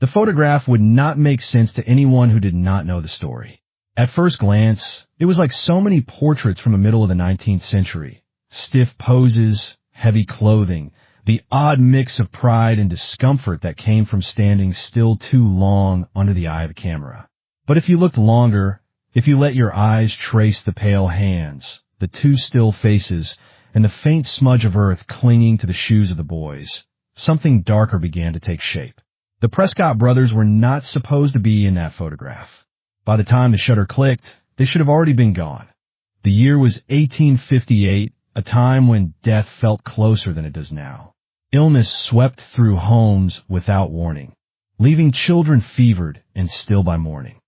The photograph would not make sense to anyone who did not know the story. At first glance, it was like so many portraits from the middle of the 19th century. Stiff poses, heavy clothing, the odd mix of pride and discomfort that came from standing still too long under the eye of the camera. But if you looked longer, if you let your eyes trace the pale hands, the two still faces, and the faint smudge of earth clinging to the shoes of the boys, something darker began to take shape. The Prescott brothers were not supposed to be in that photograph. By the time the shutter clicked, they should have already been gone. The year was 1858, a time when death felt closer than it does now. Illness swept through homes without warning, leaving children fevered and still by morning.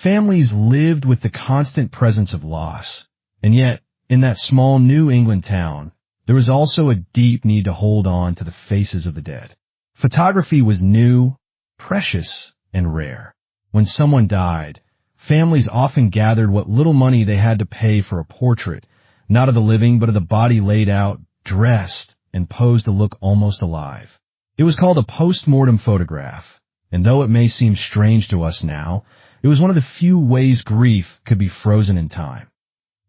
Families lived with the constant presence of loss, and yet, in that small New England town, there was also a deep need to hold on to the faces of the dead. Photography was new, precious, and rare. When someone died, families often gathered what little money they had to pay for a portrait, not of the living but of the body laid out, dressed, and posed to look almost alive. It was called a post-mortem photograph, and though it may seem strange to us now, it was one of the few ways grief could be frozen in time.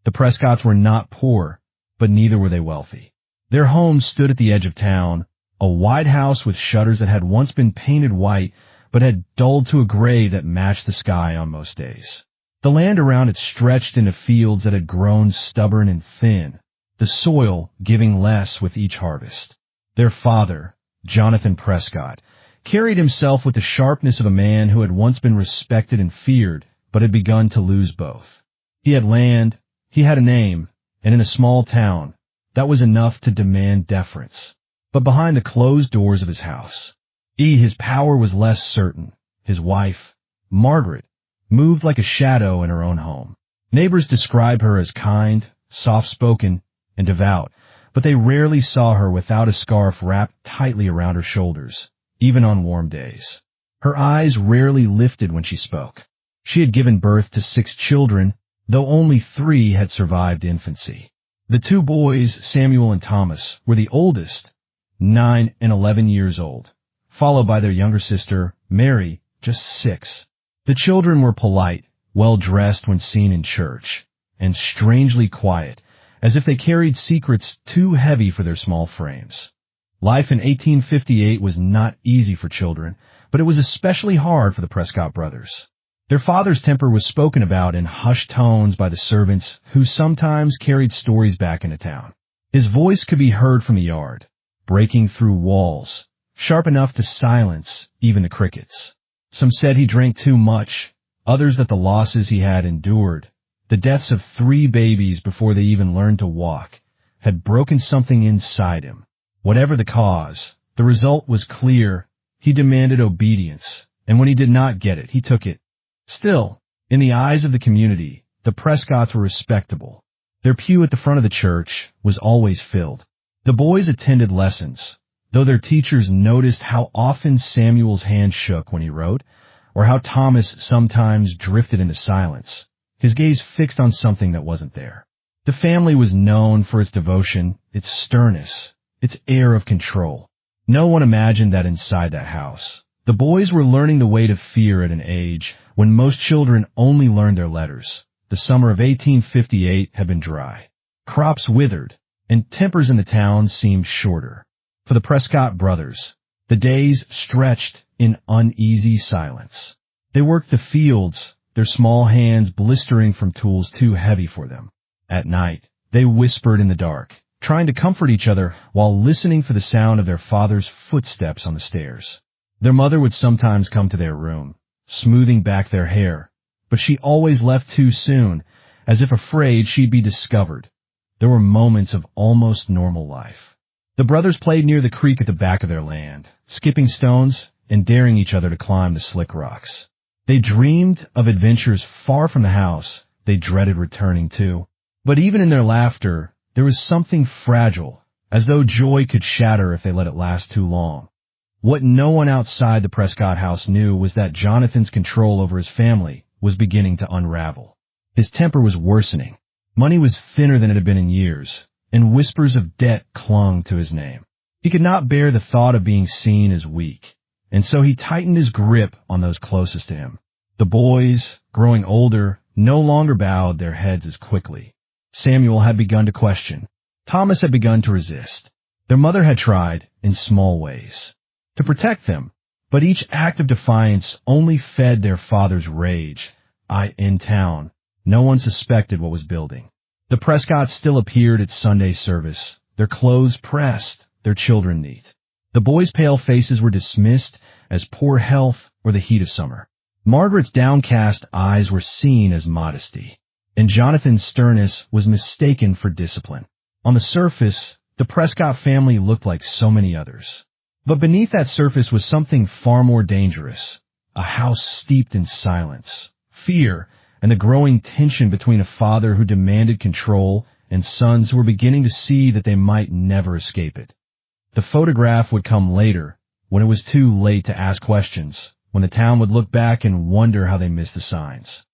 The Prescotts were not poor, but neither were they wealthy. Their home stood at the edge of town, a wide house with shutters that had once been painted white, but had dulled to a gray that matched the sky on most days. The land around it stretched into fields that had grown stubborn and thin, the soil giving less with each harvest. Their father, Jonathan Prescott, carried himself with the sharpness of a man who had once been respected and feared, but had begun to lose both. He had land, he had a name, and in a small town, that was enough to demand deference. But behind the closed doors of his house, his power was less certain. His wife, Margaret, moved like a shadow in her own home. Neighbors described her as kind, soft-spoken, and devout, but they rarely saw her without a scarf wrapped tightly around her shoulders, even on warm days. Her eyes rarely lifted when she spoke. She had given birth to 6 children, though only 3 had survived infancy. The 2 boys, Samuel and Thomas, were the oldest, 9 and 11 years old, followed by their younger sister, Mary, just 6. The children were polite, well-dressed when seen in church, and strangely quiet, as if they carried secrets too heavy for their small frames. Life in 1858 was not easy for children, but it was especially hard for the Prescott brothers. Their father's temper was spoken about in hushed tones by the servants who sometimes carried stories back into town. His voice could be heard from the yard, breaking through walls, sharp enough to silence even the crickets. Some said he drank too much, others that the losses he had endured, the deaths of 3 babies before they even learned to walk, had broken something inside him. Whatever the cause, the result was clear. He demanded obedience, and when he did not get it, he took it. Still, in the eyes of the community, the Prescotts were respectable. Their pew at the front of the church was always filled. The boys attended lessons, though their teachers noticed how often Samuel's hand shook when he wrote, or how Thomas sometimes drifted into silence, his gaze fixed on something that wasn't there. The family was known for its devotion, its sternness, its air of control. No one imagined that inside that house, the boys were learning the weight of fear at an age when most children only learned their letters. The summer of 1858 had been dry. Crops withered, and tempers in the town seemed shorter. For the Prescott brothers, the days stretched in uneasy silence. They worked the fields, their small hands blistering from tools too heavy for them. At night, they whispered in the dark, trying to comfort each other while listening for the sound of their father's footsteps on the stairs. Their mother would sometimes come to their room, smoothing back their hair, but she always left too soon, as if afraid she'd be discovered. There were moments of almost normal life. The brothers played near the creek at the back of their land, skipping stones and daring each other to climb the slick rocks. They dreamed of adventures far from the house they dreaded returning to. But even in their laughter, there was something fragile, as though joy could shatter if they let it last too long. What no one outside the Prescott house knew was that Jonathan's control over his family was beginning to unravel. His temper was worsening. Money was thinner than it had been in years, and whispers of debt clung to his name. He could not bear the thought of being seen as weak, and so he tightened his grip on those closest to him. The boys, growing older, no longer bowed their heads as quickly. Samuel had begun to question. Thomas had begun to resist. Their mother had tried, in small ways, to protect them, but each act of defiance only fed their father's rage. In town, no one suspected what was building. The Prescotts still appeared at Sunday service, their clothes pressed, their children neat. The boys' pale faces were dismissed as poor health or the heat of summer. Margaret's downcast eyes were seen as modesty, and Jonathan's sternness was mistaken for discipline. On the surface, the Prescott family looked like so many others. But beneath that surface was something far more dangerous, a house steeped in silence, fear, and the growing tension between a father who demanded control and sons who were beginning to see that they might never escape it. The photograph would come later, when it was too late to ask questions, when the town would look back and wonder how they missed the signs.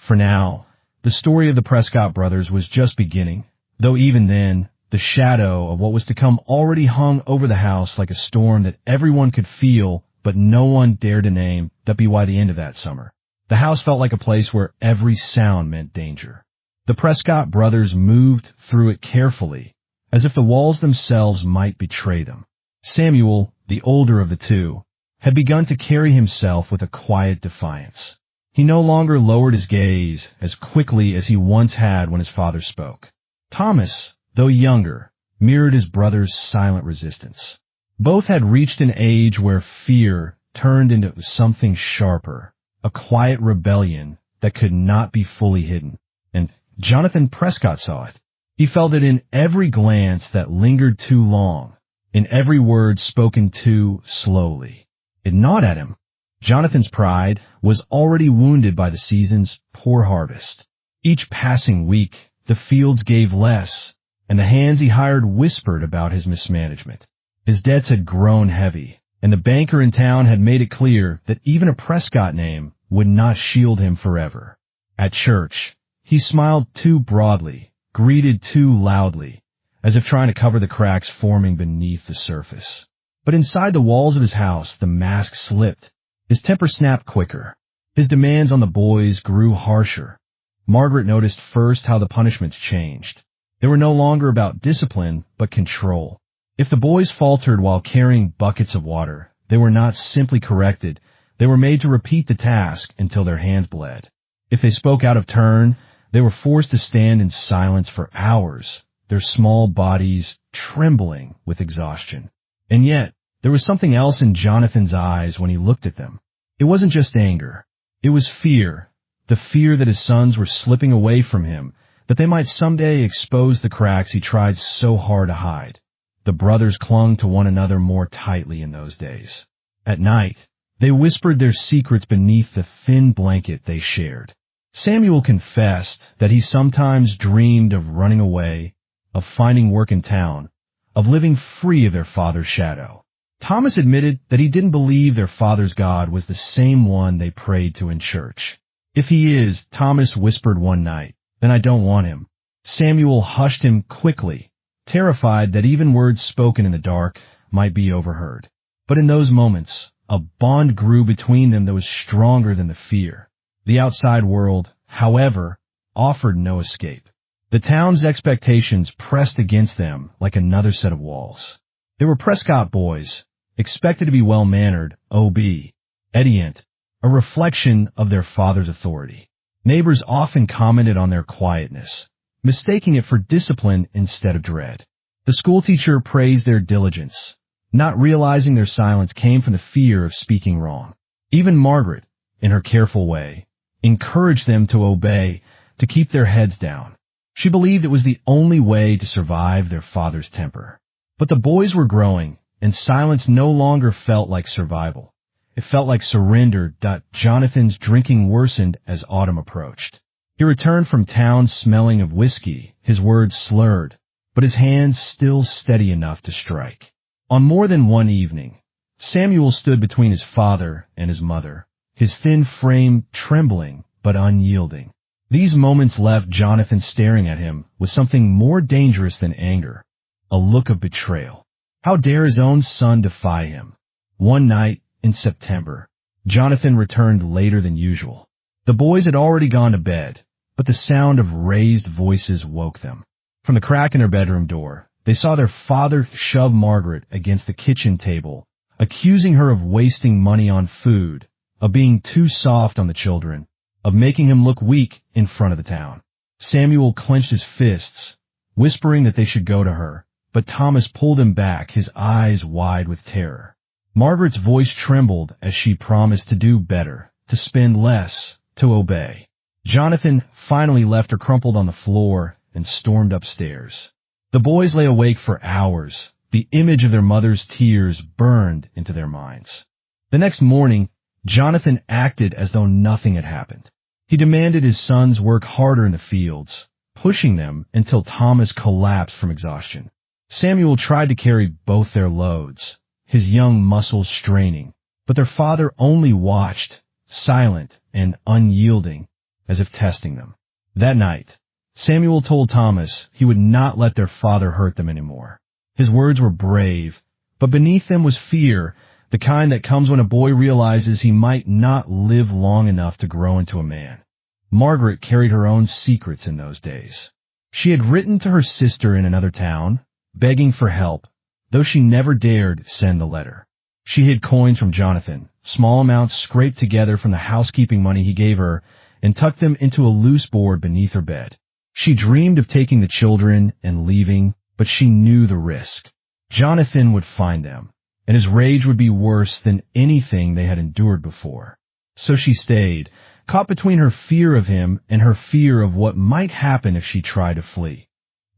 For now, the story of the Prescott brothers was just beginning, though even then, the shadow of what was to come already hung over the house like a storm that everyone could feel, but no one dared to name. That'd be why the end of that summer. The house felt like a place where every sound meant danger. The Prescott brothers moved through it carefully, as if the walls themselves might betray them. Samuel, the older of the two, had begun to carry himself with a quiet defiance. He no longer lowered his gaze as quickly as he once had when his father spoke. Thomas, though younger, mirrored his brother's silent resistance. Both had reached an age where fear turned into something sharper, a quiet rebellion that could not be fully hidden. And Jonathan Prescott saw it. He felt it in every glance that lingered too long, in every word spoken too slowly. It gnawed at him. Jonathan's pride was already wounded by the season's poor harvest. Each passing week, the fields gave less, and the hands he hired whispered about his mismanagement. His debts had grown heavy, and the banker in town had made it clear that even a Prescott name would not shield him forever. At church, he smiled too broadly, greeted too loudly, as if trying to cover the cracks forming beneath the surface. But inside the walls of his house, the mask slipped. His temper snapped quicker. His demands on the boys grew harsher. Margaret noticed first how the punishments changed. They were no longer about discipline, but control. If the boys faltered while carrying buckets of water, they were not simply corrected. They were made to repeat the task until their hands bled. If they spoke out of turn, they were forced to stand in silence for hours, their small bodies trembling with exhaustion. And yet, there was something else in Jonathan's eyes when he looked at them. It wasn't just anger. It was fear. The fear that his sons were slipping away from him, that they might someday expose the cracks he tried so hard to hide. The brothers clung to one another more tightly in those days. At night, they whispered their secrets beneath the thin blanket they shared. Samuel confessed that he sometimes dreamed of running away, of finding work in town, of living free of their father's shadow. Thomas admitted that he didn't believe their father's God was the same one they prayed to in church. If he is, Thomas whispered one night, then I don't want him. Samuel hushed him quickly, terrified that even words spoken in the dark might be overheard. But in those moments, a bond grew between them that was stronger than the fear. The outside world, however, offered no escape. The town's expectations pressed against them like another set of walls. They were Prescott boys, expected to be well-mannered, obedient, a reflection of their father's authority. Neighbors often commented on their quietness, mistaking it for discipline instead of dread. The schoolteacher praised their diligence, not realizing their silence came from the fear of speaking wrong. Even Margaret, in her careful way, encouraged them to obey, to keep their heads down. She believed it was the only way to survive their father's temper. But the boys were growing, and silence no longer felt like survival. It felt like surrender. Jonathan's drinking worsened as autumn approached. He returned from town smelling of whiskey, his words slurred, but his hands still steady enough to strike. On more than one evening, Samuel stood between his father and his mother, his thin frame trembling but unyielding. These moments left Jonathan staring at him with something more dangerous than anger, a look of betrayal. How dare his own son defy him? One night, in September. Jonathan returned later than usual. The boys had already gone to bed, but the sound of raised voices woke them. From the crack in their bedroom door, they saw their father shove Margaret against the kitchen table, accusing her of wasting money on food, of being too soft on the children, of making him look weak in front of the town. Samuel clenched his fists, whispering that they should go to her, but Thomas pulled him back, his eyes wide with terror. Margaret's voice trembled as she promised to do better, to spend less, to obey. Jonathan finally left her crumpled on the floor and stormed upstairs. The boys lay awake for hours. The image of their mother's tears burned into their minds. The next morning, Jonathan acted as though nothing had happened. He demanded his sons work harder in the fields, pushing them until Thomas collapsed from exhaustion. Samuel tried to carry both their loads, his young muscles straining, but their father only watched, silent and unyielding, as if testing them. That night, Samuel told Thomas he would not let their father hurt them anymore. His words were brave, but beneath them was fear, the kind that comes when a boy realizes he might not live long enough to grow into a man. Margaret carried her own secrets in those days. She had written to her sister in another town, begging for help, though she never dared send a letter. She hid coins from Jonathan, small amounts scraped together from the housekeeping money he gave her, and tucked them into a loose board beneath her bed. She dreamed of taking the children and leaving, but she knew the risk. Jonathan would find them, and his rage would be worse than anything they had endured before. So she stayed, caught between her fear of him and her fear of what might happen if she tried to flee.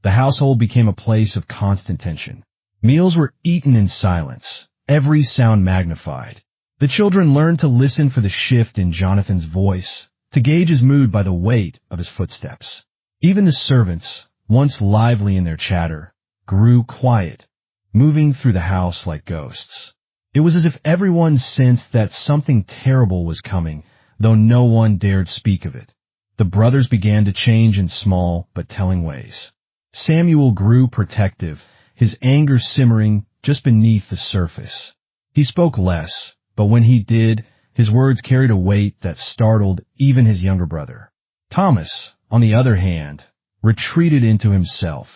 The household became a place of constant tension. Meals were eaten in silence, every sound magnified. The children learned to listen for the shift in Jonathan's voice, to gauge his mood by the weight of his footsteps. Even the servants, once lively in their chatter, grew quiet, moving through the house like ghosts. It was as if everyone sensed that something terrible was coming, though no one dared speak of it. The brothers began to change in small but telling ways. Samuel grew protective, his anger simmering just beneath the surface. He spoke less, but when he did, his words carried a weight that startled even his younger brother. Thomas, on the other hand, retreated into himself,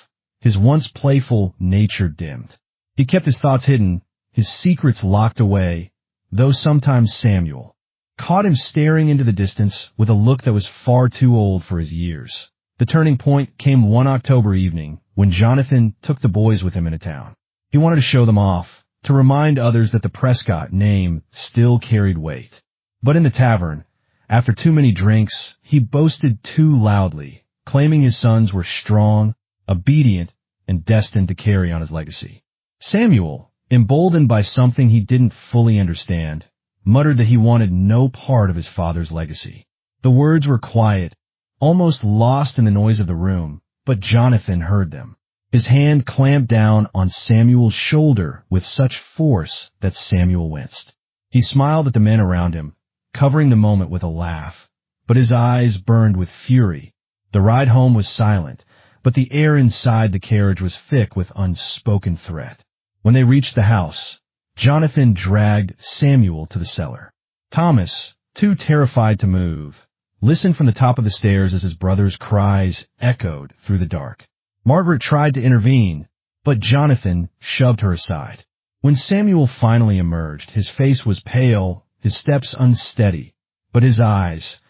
his once playful nature dimmed. He kept his thoughts hidden, his secrets locked away, though sometimes Samuel caught him staring into the distance with a look that was far too old for his years. The turning point came one October evening when Jonathan took the boys with him into town. He wanted to show them off, to remind others that the Prescott name still carried weight. But in the tavern, after too many drinks, he boasted too loudly, claiming his sons were strong, obedient, and destined to carry on his legacy. Samuel, emboldened by something he didn't fully understand, muttered that he wanted no part of his father's legacy. The words were quiet, almost lost in the noise of the room, but Jonathan heard them. His hand clamped down on Samuel's shoulder with such force that Samuel winced. He smiled at the men around him, covering the moment with a laugh, but his eyes burned with fury. The ride home was silent, but the air inside the carriage was thick with unspoken threat. When they reached the house, Jonathan dragged Samuel to the cellar. Thomas, too terrified to move, listened from the top of the stairs as his brother's cries echoed through the dark. Margaret tried to intervene, but Jonathan shoved her aside. When Samuel finally emerged, his face was pale, his steps unsteady, but his eyes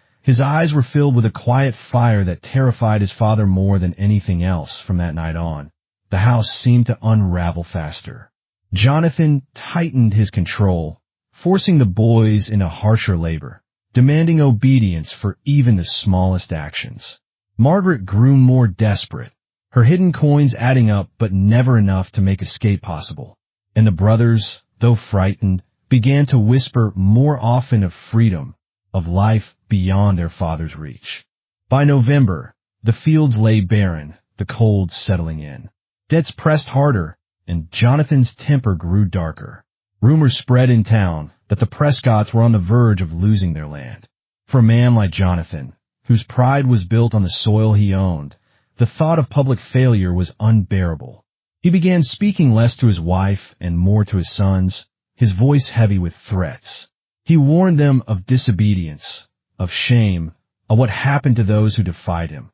were filled with a quiet fire that terrified his father more than anything else from that night on. The house seemed to unravel faster. Jonathan tightened his control, forcing the boys into harsher labor, demanding obedience for even the smallest actions. Margaret grew more desperate, her hidden coins adding up but never enough to make escape possible. And the brothers, though frightened, began to whisper more often of freedom, of life beyond their father's reach. By November, the fields lay barren, the cold settling in. Debts pressed harder, and Jonathan's temper grew darker. Rumors spread in town that the Prescotts were on the verge of losing their land. For a man like Jonathan, whose pride was built on the soil he owned, the thought of public failure was unbearable. He began speaking less to his wife and more to his sons, his voice heavy with threats. He warned them of disobedience, of shame, of what happened to those who defied him.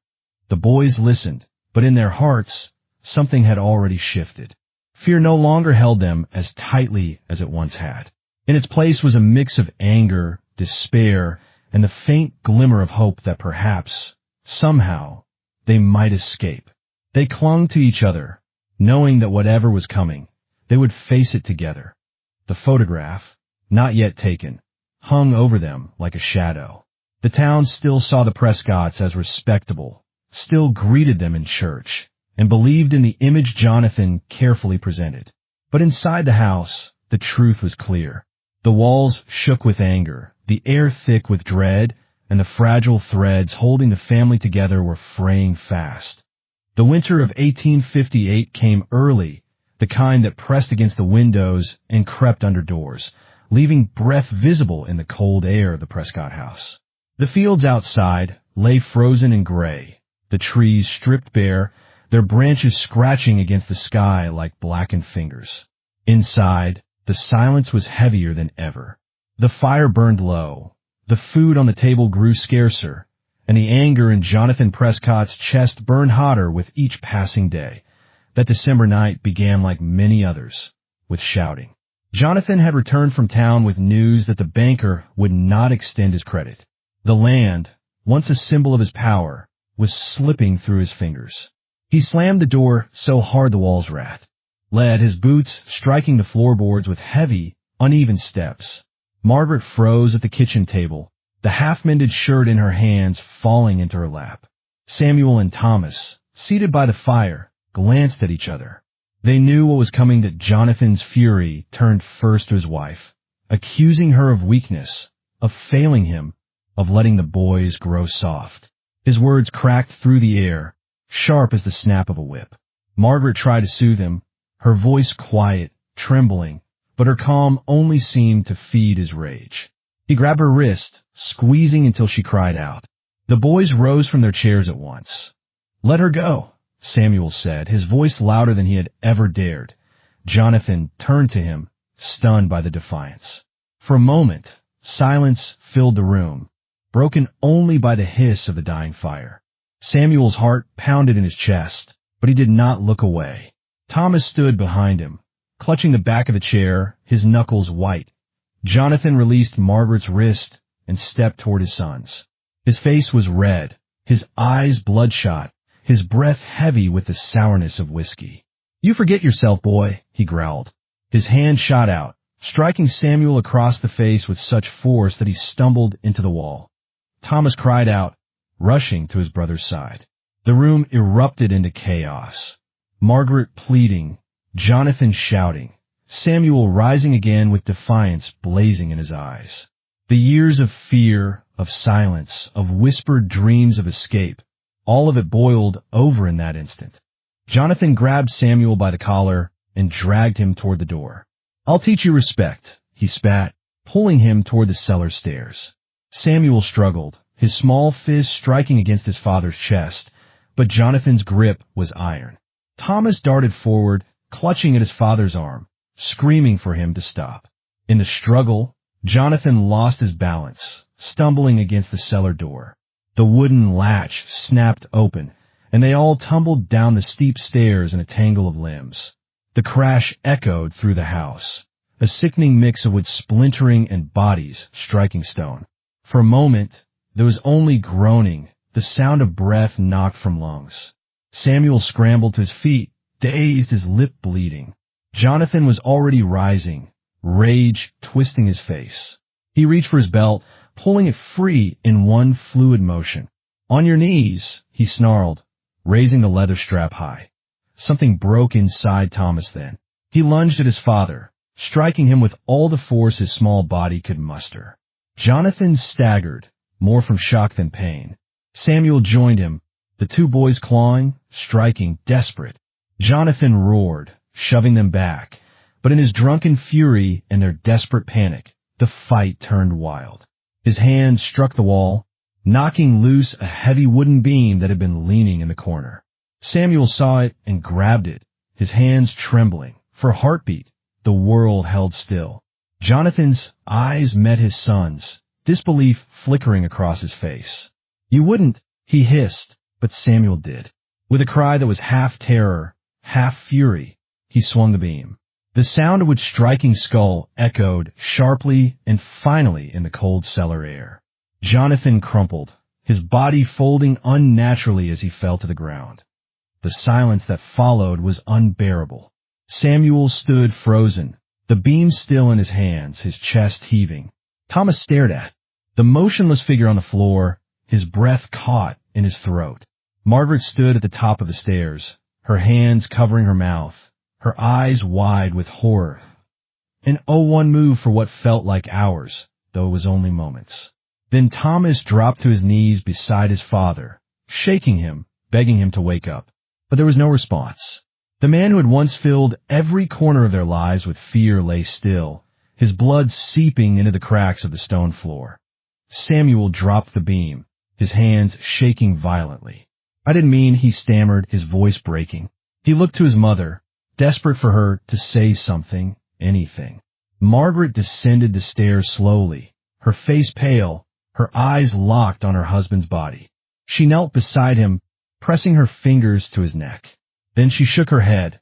The boys listened, but in their hearts, something had already shifted. Fear no longer held them as tightly as it once had. In its place was a mix of anger, despair, and the faint glimmer of hope that perhaps, somehow, they might escape. They clung to each other, knowing that whatever was coming, they would face it together. The photograph, not yet taken, hung over them like a shadow. The town still saw the Prescotts as respectable, still greeted them in church, and believed in the image Jonathan carefully presented. But inside the house, the truth was clear. The walls shook with anger, the air thick with dread, and the fragile threads holding the family together were fraying fast. The winter of 1858 came early, the kind that pressed against the windows and crept under doors, leaving breath visible in the cold air of the Prescott house. The fields outside lay frozen and gray, the trees stripped bare, their branches scratching against the sky like blackened fingers. Inside, the silence was heavier than ever. The fire burned low, the food on the table grew scarcer, and the anger in Jonathan Prescott's chest burned hotter with each passing day. That December night began like many others, with shouting. Jonathan had returned from town with news that the banker would not extend his credit. The land, once a symbol of his power, was slipping through his fingers. He slammed the door so hard the walls rattled, his boots striking the floorboards with heavy, uneven steps. Margaret froze at the kitchen table, the half-mended shirt in her hands falling into her lap. Samuel and Thomas, seated by the fire, glanced at each other. They knew what was coming, that Jonathan's fury turned first to his wife, accusing her of weakness, of failing him, of letting the boys grow soft. His words cracked through the air, sharp as the snap of a whip. Margaret tried to soothe him, her voice quiet, trembling, but her calm only seemed to feed his rage. He grabbed her wrist, squeezing until she cried out. The boys rose from their chairs at once. "Let her go," Samuel said, his voice louder than he had ever dared. Jonathan turned to him, stunned by the defiance. For a moment, silence filled the room, broken only by the hiss of the dying fire. Samuel's heart pounded in his chest, but he did not look away. Thomas stood behind him, clutching the back of the chair, his knuckles white. Jonathan released Margaret's wrist and stepped toward his sons. His face was red, his eyes bloodshot, his breath heavy with the sourness of whiskey. "You forget yourself, boy," he growled. His hand shot out, striking Samuel across the face with such force that he stumbled into the wall. Thomas cried out, rushing to his brother's side. The room erupted into chaos. Margaret pleading, Jonathan shouting, Samuel rising again with defiance blazing in his eyes. The years of fear, of silence, of whispered dreams of escape, all of it boiled over in that instant. Jonathan grabbed Samuel by the collar and dragged him toward the door. "I'll teach you respect," he spat, pulling him toward the cellar stairs. Samuel struggled, his small fist striking against his father's chest, but Jonathan's grip was iron. Thomas darted forward, clutching at his father's arm, screaming for him to stop. In the struggle, Jonathan lost his balance, stumbling against the cellar door. The wooden latch snapped open, and they all tumbled down the steep stairs in a tangle of limbs. The crash echoed through the house, a sickening mix of wood splintering and bodies striking stone. For a moment, there was only groaning, the sound of breath knocked from lungs. Samuel scrambled to his feet, dazed, his lip bleeding. Jonathan was already rising, rage twisting his face. He reached for his belt, pulling it free in one fluid motion. "On your knees," he snarled, raising the leather strap high. Something broke inside Thomas then. He lunged at his father, striking him with all the force his small body could muster. Jonathan staggered, more from shock than pain. Samuel joined him, the two boys clawing, striking, desperate. Jonathan roared, shoving them back, but in his drunken fury and their desperate panic, the fight turned wild. His hand struck the wall, knocking loose a heavy wooden beam that had been leaning in the corner. Samuel saw it and grabbed it, his hands trembling. For a heartbeat, the world held still. Jonathan's eyes met his son's, disbelief flickering across his face. "You wouldn't," he hissed, but Samuel did. With a cry that was half terror, half fury, he swung the beam. The sound of which striking skull echoed sharply and finally in the cold cellar air. Jonathan crumpled, his body folding unnaturally as he fell to the ground. The silence that followed was unbearable. Samuel stood frozen, the beam still in his hands, his chest heaving. Thomas stared at the motionless figure on the floor, his breath caught in his throat. Margaret stood at the top of the stairs, her hands covering her mouth, her eyes wide with horror. An 0-1 move for what felt like hours, though it was only moments. Then Thomas dropped to his knees beside his father, shaking him, begging him to wake up. But there was no response. The man who had once filled every corner of their lives with fear lay still, his blood seeping into the cracks of the stone floor. Samuel dropped the beam, his hands shaking violently. "I didn't mean," he stammered, his voice breaking. He looked to his mother, desperate for her to say something, anything. Margaret descended the stairs slowly, her face pale, her eyes locked on her husband's body. She knelt beside him, pressing her fingers to his neck. Then she shook her head.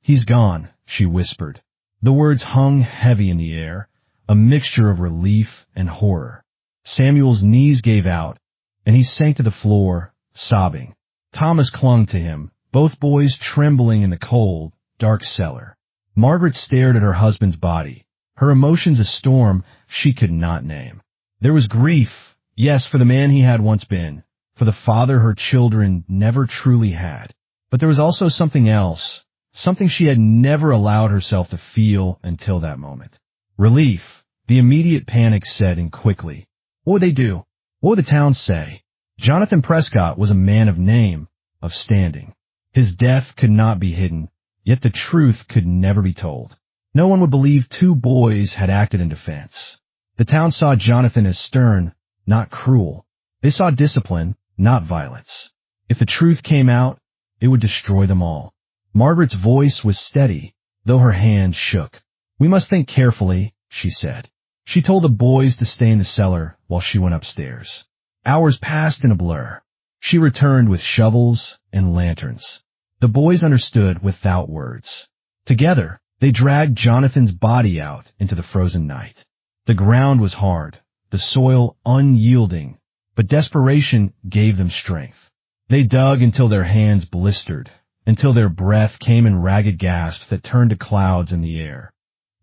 "He's gone," she whispered. The words hung heavy in the air, a mixture of relief and horror. Samuel's knees gave out, and he sank to the floor, sobbing. Thomas clung to him, both boys trembling in the cold, dark cellar. Margaret stared at her husband's body, her emotions a storm she could not name. There was grief, yes, for the man he had once been, for the father her children never truly had. But there was also something else, something she had never allowed herself to feel until that moment. Relief. The immediate panic set in quickly. What would they do? What would the town say? Jonathan Prescott was a man of name, of standing. His death could not be hidden, yet the truth could never be told. No one would believe two boys had acted in defense. The town saw Jonathan as stern, not cruel. They saw discipline, not violence. If the truth came out, it would destroy them all. Margaret's voice was steady, though her hand shook. "We must think carefully," she said. She told the boys to stay in the cellar while she went upstairs. Hours passed in a blur. She returned with shovels and lanterns. The boys understood without words. Together, they dragged Jonathan's body out into the frozen night. The ground was hard, the soil unyielding, but desperation gave them strength. They dug until their hands blistered, until their breath came in ragged gasps that turned to clouds in the air.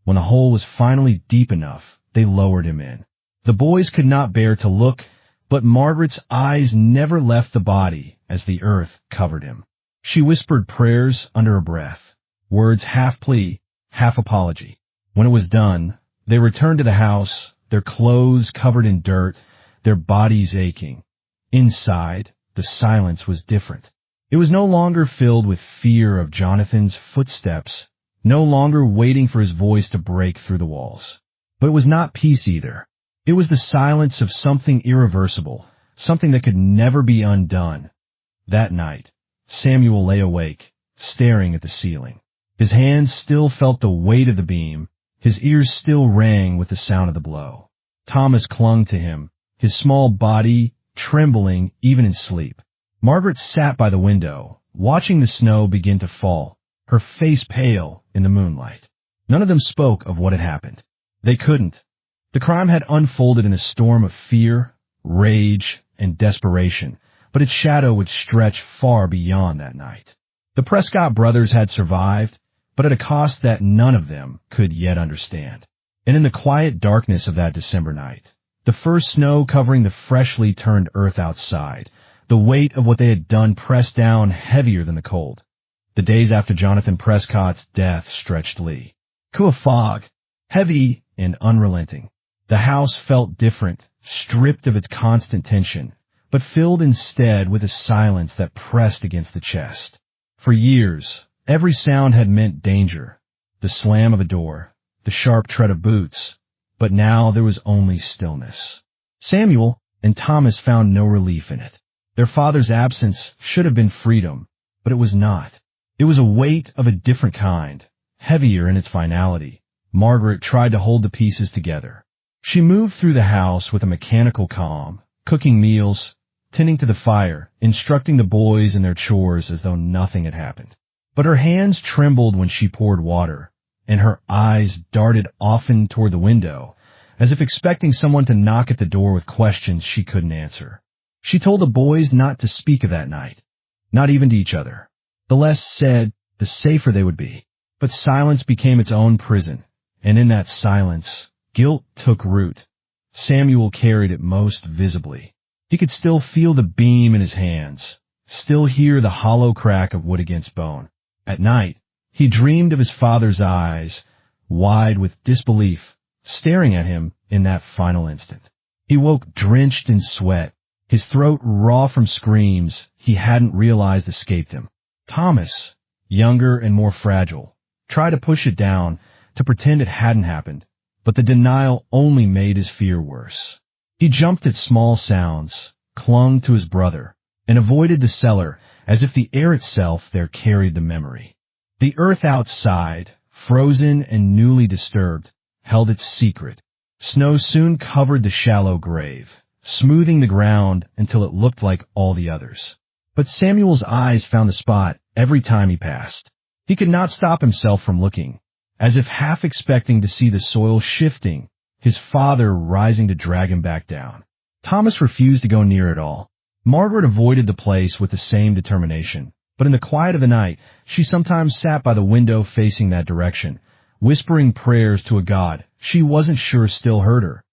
When the hole was finally deep enough, they lowered him in. The boys could not bear to look, but Margaret's eyes never left the body as the earth covered him. She whispered prayers under her breath, words half plea, half apology. When it was done, they returned to the house, their clothes covered in dirt, their bodies aching. Inside, the silence was different. It was no longer filled with fear of Jonathan's footsteps, no longer waiting for his voice to break through the walls. But it was not peace either. It was the silence of something irreversible, something that could never be undone. That night, Samuel lay awake, staring at the ceiling. His hands still felt the weight of the beam, his ears still rang with the sound of the blow. Thomas clung to him, his small body trembling even in sleep. Margaret sat by the window, watching the snow begin to fall, her face pale in the moonlight. None of them spoke of what had happened. They couldn't. The crime had unfolded in a storm of fear, rage, and desperation, but its shadow would stretch far beyond that night. The Prescott brothers had survived, but at a cost that none of them could yet understand. And in the quiet darkness of that December night, the first snow covering the freshly turned earth outside, the weight of what they had done pressed down heavier than the cold. The days after Jonathan Prescott's death stretched Lee. To a fog, heavy and unrelenting. The house felt different, stripped of its constant tension, but filled instead with a silence that pressed against the chest. For years, every sound had meant danger. The slam of a door, the sharp tread of boots, but now there was only stillness. Samuel and Thomas found no relief in it. Their father's absence should have been freedom, but it was not. It was a weight of a different kind, heavier in its finality, Margaret tried to hold the pieces together. She moved through the house with a mechanical calm, cooking meals, tending to the fire, instructing the boys in their chores as though nothing had happened. But her hands trembled when she poured water, and her eyes darted often toward the window, as if expecting someone to knock at the door with questions she couldn't answer. She told the boys not to speak of that night, not even to each other. The less said, the safer they would be. But silence became its own prison, and in that silence, guilt took root. Samuel carried it most visibly. He could still feel the beam in his hands, still hear the hollow crack of wood against bone. At night, he dreamed of his father's eyes, wide with disbelief, staring at him in that final instant. He woke drenched in sweat, his throat raw from screams he hadn't realized escaped him. Thomas, younger and more fragile, tried to push it down, to pretend it hadn't happened, but the denial only made his fear worse. He jumped at small sounds, clung to his brother, and avoided the cellar as if the air itself there carried the memory. The earth outside, frozen and newly disturbed, held its secret. Snow soon covered the shallow grave, smoothing the ground until it looked like all the others. But Samuel's eyes found the spot every time he passed. He could not stop himself from looking, as if half expecting to see the soil shifting, his father rising to drag him back down. Thomas refused to go near it all. Margaret avoided the place with the same determination, but in the quiet of the night, she sometimes sat by the window facing that direction, whispering prayers to a God she wasn't sure still heard her.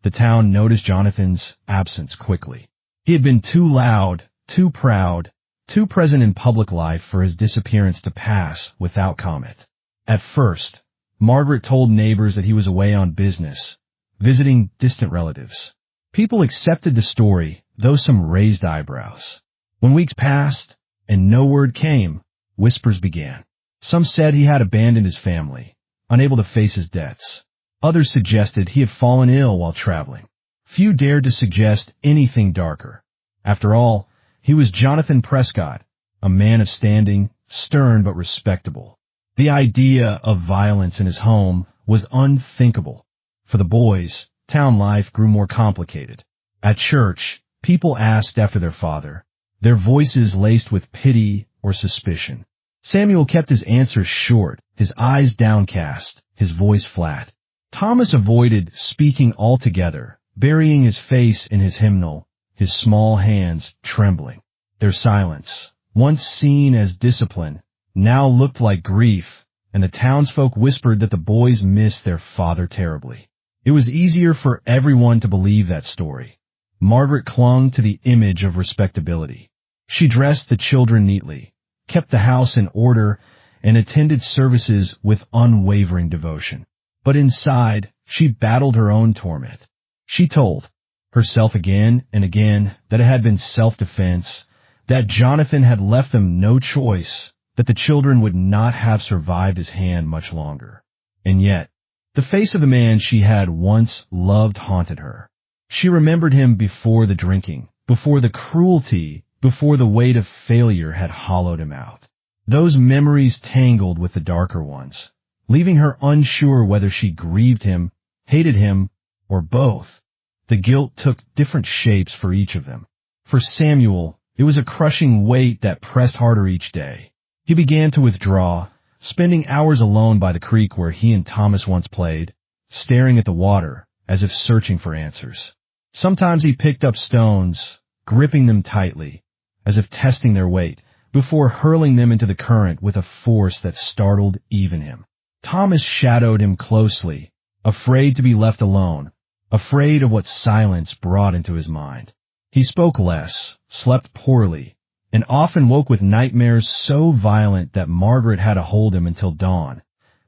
The town noticed Jonathan's absence quickly. He had been too loud, too proud, too present in public life for his disappearance to pass without comment. At first, Margaret told neighbors that he was away on business, visiting distant relatives. People accepted the story, though some raised eyebrows. When weeks passed and no word came, whispers began. Some said he had abandoned his family, unable to face his debts. Others suggested he had fallen ill while traveling. Few dared to suggest anything darker. After all, he was Jonathan Prescott, a man of standing, stern but respectable. The idea of violence in his home was unthinkable. For the boys, town life grew more complicated. At church, people asked after their father, their voices laced with pity or suspicion. Samuel kept his answers short, his eyes downcast, his voice flat. Thomas avoided speaking altogether, burying his face in his hymnal, his small hands trembling. Their silence, once seen as discipline, now looked like grief, and the townsfolk whispered that the boys missed their father terribly. It was easier for everyone to believe that story. Margaret clung to the image of respectability. She dressed the children neatly, kept the house in order, and attended services with unwavering devotion. But inside, she battled her own torment. She told herself again and again that it had been self-defense, that Jonathan had left them no choice, that the children would not have survived his hand much longer. And yet, the face of the man she had once loved haunted her. She remembered him before the drinking, before the cruelty, before the weight of failure had hollowed him out. Those memories tangled with the darker ones, leaving her unsure whether she grieved him, hated him, or both. The guilt took different shapes for each of them. For Samuel, it was a crushing weight that pressed harder each day. He began to withdraw, spending hours alone by the creek where he and Thomas once played, staring at the water as if searching for answers. Sometimes he picked up stones, gripping them tightly, as if testing their weight, before hurling them into the current with a force that startled even him. Thomas shadowed him closely, afraid to be left alone, afraid of what silence brought into his mind. He spoke less, slept poorly, and often woke with nightmares so violent that Margaret had to hold him until dawn.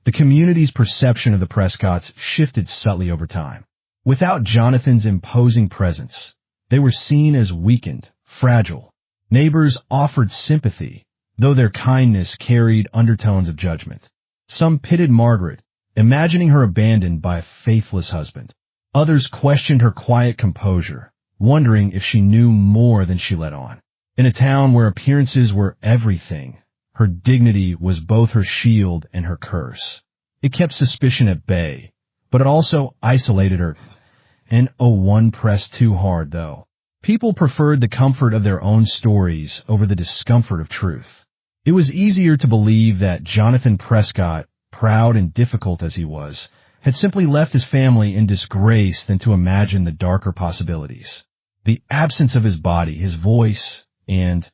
The community's perception of the Prescotts shifted subtly over time. Without Jonathan's imposing presence, they were seen as weakened, fragile. Neighbors offered sympathy, though their kindness carried undertones of judgment. Some pitied Margaret, imagining her abandoned by a faithless husband. Others questioned her quiet composure, wondering if she knew more than she let on. In a town where appearances were everything, her dignity was both her shield and her curse. It kept suspicion at bay, but it also isolated her. And one pressed too hard, though. People preferred the comfort of their own stories over the discomfort of truth. It was easier to believe that Jonathan Prescott, proud and difficult as he was, had simply left his family in disgrace than to imagine the darker possibilities. The absence of his body, his voice, and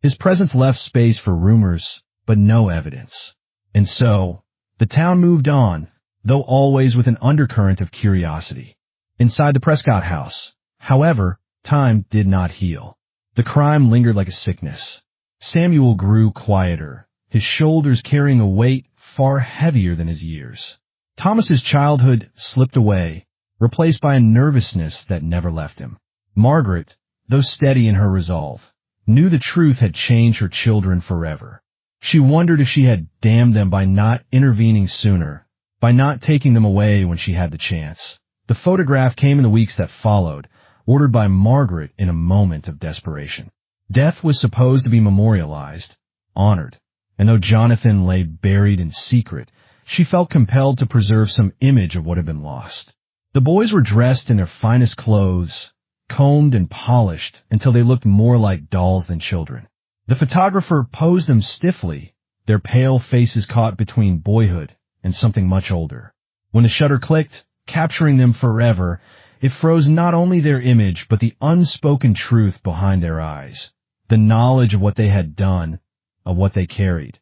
his presence left space for rumors, but no evidence. And so, the town moved on, though always with an undercurrent of curiosity. Inside the Prescott house, however, time did not heal. The crime lingered like a sickness. Samuel grew quieter, his shoulders carrying a weight far heavier than his years. Thomas's childhood slipped away, replaced by a nervousness that never left him. Margaret, though steady in her resolve, knew the truth had changed her children forever. She wondered if she had damned them by not intervening sooner, by not taking them away when she had the chance. The photograph came in the weeks that followed, ordered by Margaret in a moment of desperation. Death was supposed to be memorialized, honored, and though Jonathan lay buried in secret, she felt compelled to preserve some image of what had been lost. The boys were dressed in their finest clothes, combed and polished until they looked more like dolls than children. The photographer posed them stiffly, their pale faces caught between boyhood and something much older. When the shutter clicked, capturing them forever, it froze not only their image but the unspoken truth behind their eyes, the knowledge of what they had done, of what they carried.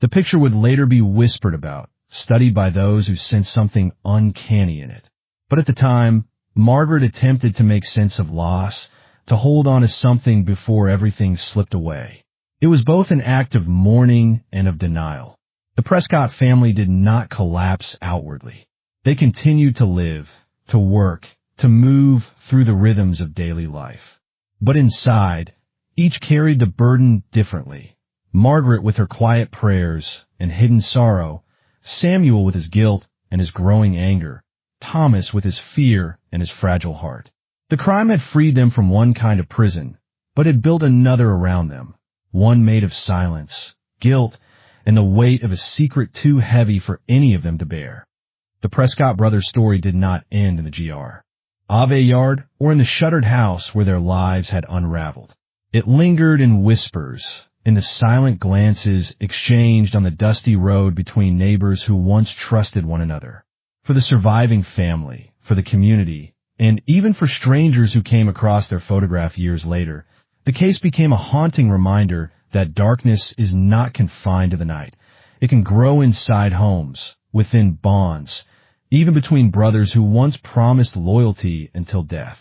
The picture would later be whispered about, studied by those who sensed something uncanny in it. But at the time, Margaret attempted to make sense of loss, to hold on to something before everything slipped away. It was both an act of mourning and of denial. The Prescott family did not collapse outwardly. They continued to live, to work, to move through the rhythms of daily life. But inside, each carried the burden differently. Margaret with her quiet prayers and hidden sorrow, Samuel with his guilt and his growing anger, Thomas with his fear and his fragile heart. The crime had freed them from one kind of prison, but had built another around them, one made of silence, guilt, and the weight of a secret too heavy for any of them to bear. The Prescott brothers' story did not end in the GR, Ave Yard, or in the shuttered house where their lives had unraveled. It lingered in whispers, in the silent glances exchanged on the dusty road between neighbors who once trusted one another. For the surviving family, for the community, and even for strangers who came across their photograph years later, the case became a haunting reminder that darkness is not confined to the night. It can grow inside homes, within bonds, even between brothers who once promised loyalty until death.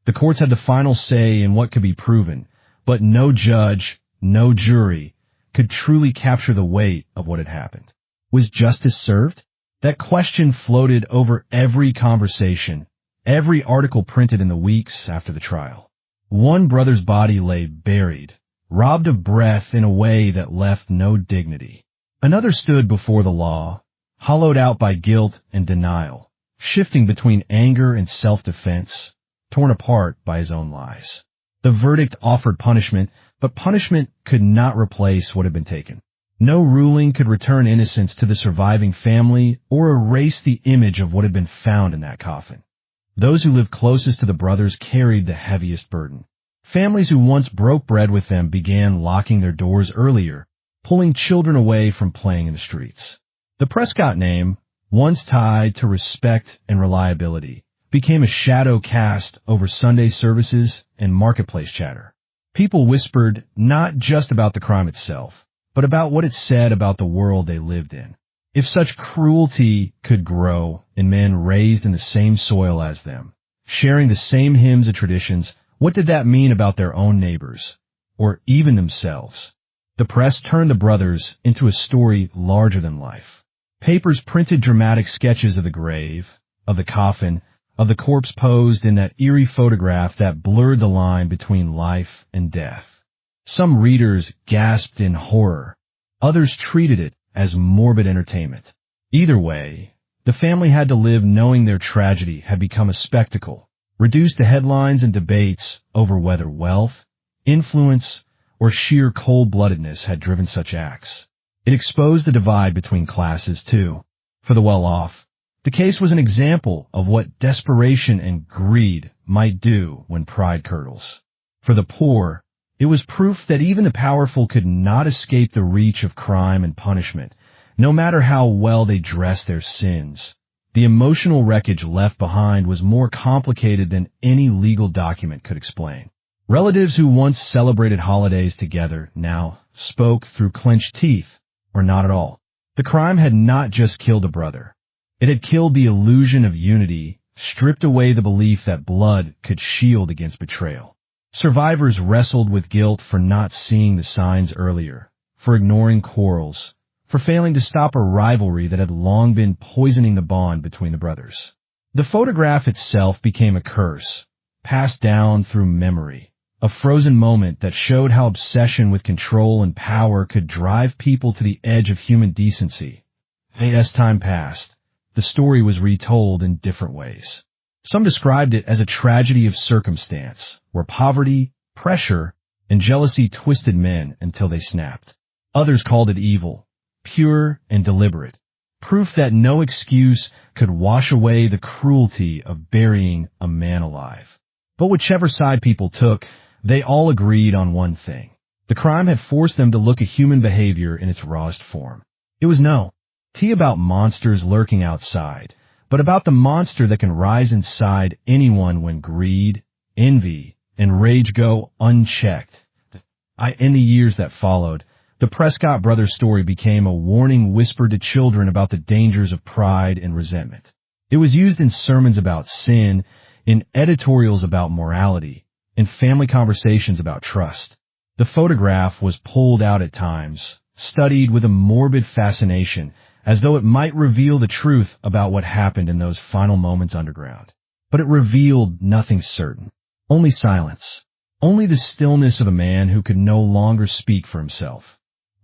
The courts had the final say in what could be proven, but no judge, no jury, could truly capture the weight of what had happened. Was justice served? That question floated over every conversation, every article printed in the weeks after the trial. One brother's body lay buried, robbed of breath in a way that left no dignity. Another stood before the law, hollowed out by guilt and denial, shifting between anger and self-defense, torn apart by his own lies. The verdict offered punishment, but punishment could not replace what had been taken. No ruling could return innocence to the surviving family or erase the image of what had been found in that coffin. Those who lived closest to the brothers carried the heaviest burden. Families who once broke bread with them began locking their doors earlier, pulling children away from playing in the streets. The Prescott name, once tied to respect and reliability, became a shadow cast over Sunday services and marketplace chatter. People whispered not just about the crime itself, but about what it said about the world they lived in. If such cruelty could grow in men raised in the same soil as them, sharing the same hymns and traditions, what did that mean about their own neighbors, or even themselves? The press turned the brothers into a story larger than life. Papers printed dramatic sketches of the grave, of the coffin, of the corpse posed in that eerie photograph that blurred the line between life and death. Some readers gasped in horror. Others treated it as morbid entertainment. Either way, the family had to live knowing their tragedy had become a spectacle, reduced to headlines and debates over whether wealth, influence, or sheer cold-bloodedness had driven such acts. It exposed the divide between classes, too. For the well-off, the case was an example of what desperation and greed might do when pride curdles. For the poor, it was proof that even the powerful could not escape the reach of crime and punishment, no matter how well they dressed their sins. The emotional wreckage left behind was more complicated than any legal document could explain. Relatives who once celebrated holidays together now spoke through clenched teeth, or not at all. The crime had not just killed a brother. It had killed the illusion of unity, stripped away the belief that blood could shield against betrayal. Survivors wrestled with guilt for not seeing the signs earlier, for ignoring quarrels, for failing to stop a rivalry that had long been poisoning the bond between the brothers. The photograph itself became a curse, passed down through memory, a frozen moment that showed how obsession with control and power could drive people to the edge of human decency. As time passed, the story was retold in different ways. Some described it as a tragedy of circumstance, where poverty, pressure, and jealousy twisted men until they snapped. Others called it evil, pure and deliberate, proof that no excuse could wash away the cruelty of burying a man alive. But whichever side people took, they all agreed on one thing. The crime had forced them to look at human behavior in its rawest form. It was not about monsters lurking outside, but about the monster that can rise inside anyone when greed, envy, and rage go unchecked. In the years that followed, the Prescott brothers' story became a warning whispered to children about the dangers of pride and resentment. It was used in sermons about sin, in editorials about morality, in family conversations about trust. The photograph was pulled out at times, studied with a morbid fascination, as though it might reveal the truth about what happened in those final moments underground. But it revealed nothing certain. Only silence. Only the stillness of a man who could no longer speak for himself.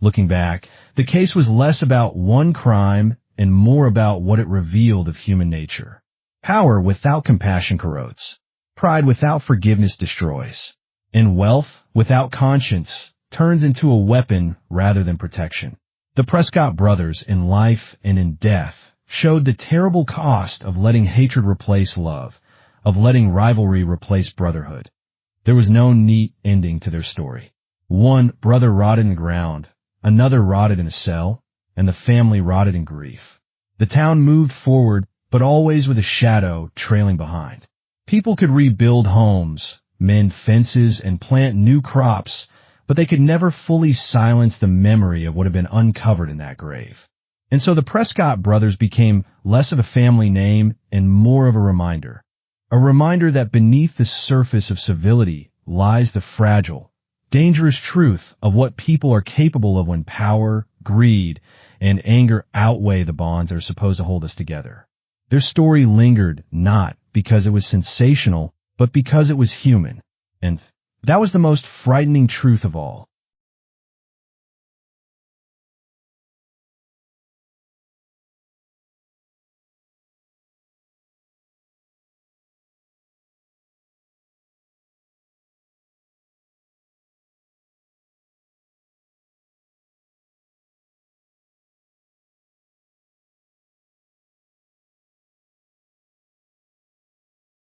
Looking back, the case was less about one crime and more about what it revealed of human nature. Power without compassion corrodes. Pride without forgiveness destroys. And wealth without conscience turns into a weapon rather than protection. The Prescott brothers, in life and in death, showed the terrible cost of letting hatred replace love, of letting rivalry replace brotherhood. There was no neat ending to their story. One brother rotted in the ground, another rotted in a cell, and the family rotted in grief. The town moved forward, but always with a shadow trailing behind. People could rebuild homes, mend fences, and plant new crops, but they could never fully silence the memory of what had been uncovered in that grave. And so the Prescott brothers became less of a family name and more of a reminder that beneath the surface of civility lies the fragile, dangerous truth of what people are capable of when power, greed, and anger outweigh the bonds that are supposed to hold us together. Their story lingered not because it was sensational, but because it was human. And that was the most frightening truth of all.